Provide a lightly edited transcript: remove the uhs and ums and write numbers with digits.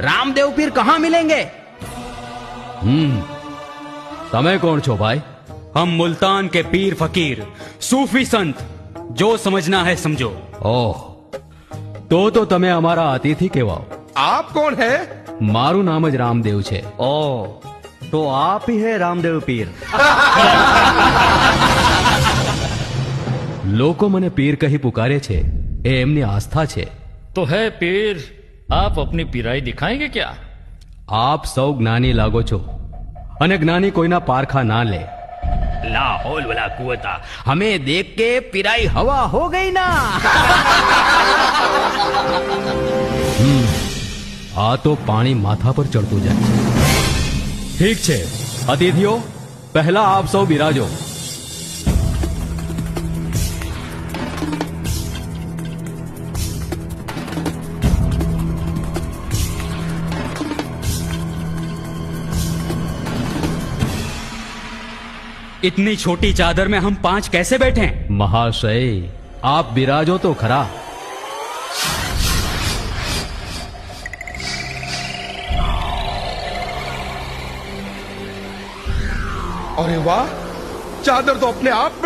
रामदेव पीर कहाँ मिलेंगे? તમે કોણ છો ભાઈ? हम मुल्तान के पीर फकीर सूफी संत, जो समझना है समझो। ઓહ, તો તમે અમારા અતિથિ કહેવાઓ. आप कौन है? મારું નામ જ રામદેવ છે. ओ तो आप ही है रामदेव पीर। લોકો મને પીર કહી પુકારે છે, એ એમની આસ્થા છે. तो है पीर, आप अपनी पीराई दिखाएंगे क्या? આપ સૌ જ્ઞાની લાગો છો અને જ્ઞાની કોઈના પારખા ના લે. ला हौल वला कुवता, हमें देख के पिराई हवा हो गई ना। આ તો પાણી માથા પર ચડતું જાય છે. ઠીક છે અતિથિઓ, પહેલા આપ સૌ બિરાજો. इतनी छोटी चादर में हम 5 कैसे बैठे? મહાશય, આપ બિરાજો તો ખરા. अरे वाह, चादर तो अपने आप